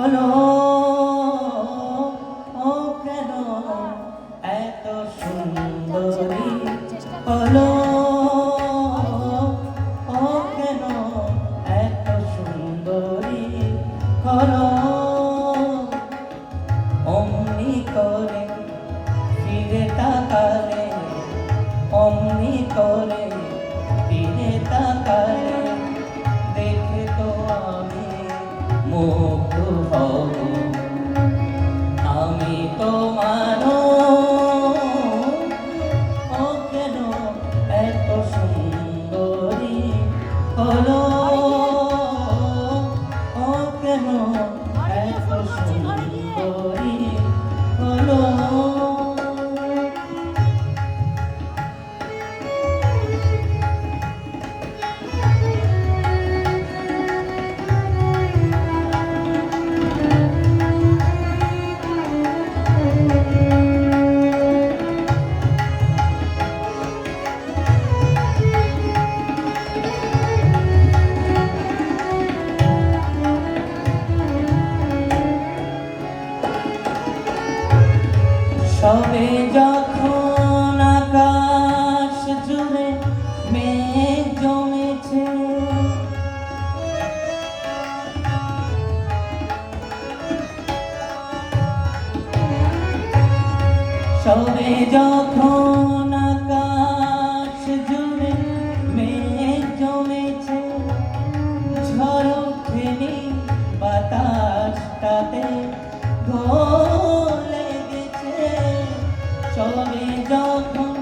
হলো ও কেন এত সুন্দরী হলো ও কেন এত সুন্দরী হলো অমনি করে ফিরে তাকালে অমনি করে ফিরে তাকালে দেখে তো আমি মুগ্ধ হব আমি তোমার ও কেন এত সুন্দরী হলো ও কেন এত সুন্দরী হলো সবে যখন আকাশ জুড়ে মেঘ জমেছে সবে যখন আকাশ জুড়ে মেঘ জমেছে ঝড় ওঠেনি বাতাসটাতে সবে যখন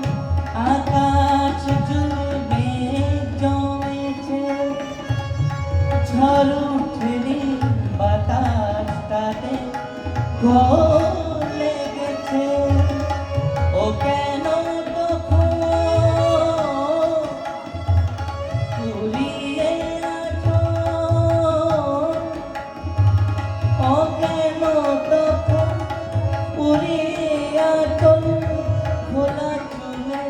আকাশ জুড়ে মেঘ জমেছে ঝড় ওঠেনি বাতাসটাতে লেগেছে ও কেন তখন কুড়িয়ে আছো ও কেন তখন কুড়িয়ে আছো খোলা চুলে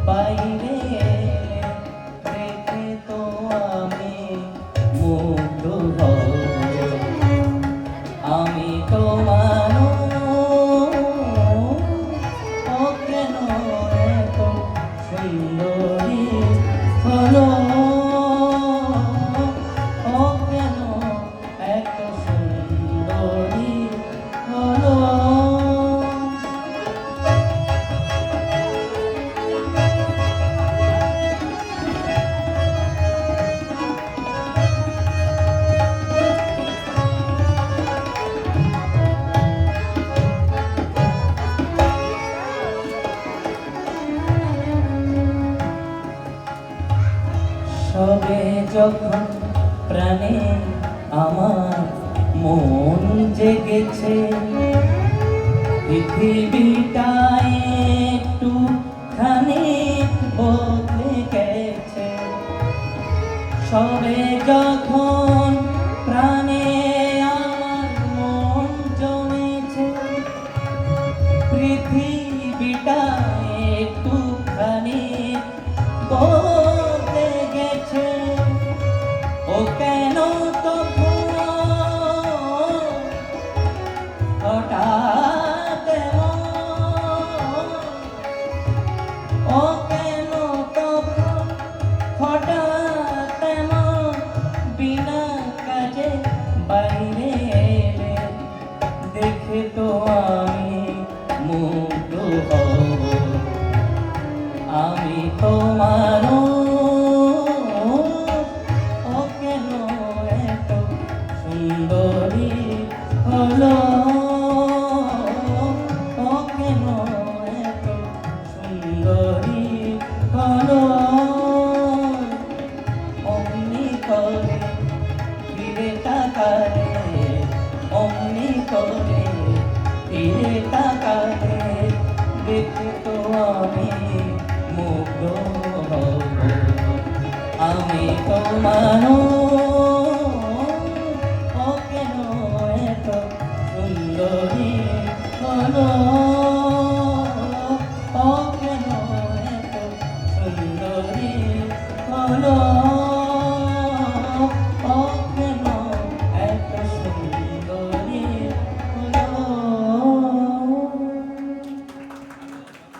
বাইরে দেখে তো আমি মুগ্ধ হব আমি তোমার ও কেন এত সুন্দরী হলো ও কেন এত সুন্দরী হলো সবে যখন প্রাণে আমার মন জেগেছে পৃথিবীটা একটু খানি বদলে গেছে সবে যখন প্রাণে আমার মন জমেছে পৃথিবীটা একটু খানি ও কেন তখন হঠাৎ ও কেন তখন হঠাৎ বিনা কাজে বাইরে এলে দেখে তো আমি মুগ্ধ হব আমি তোমার সুন্দরী হলো ও কেন এত সুন্দরী হলো অমনি করে ফিরে তাকালে অমনি করে ফিরে তাকালে দেখে তো আমি মুগ্ধ হব আমি তোমার সুন্দরী হলো ও কেন এত সুন্দরী হলো।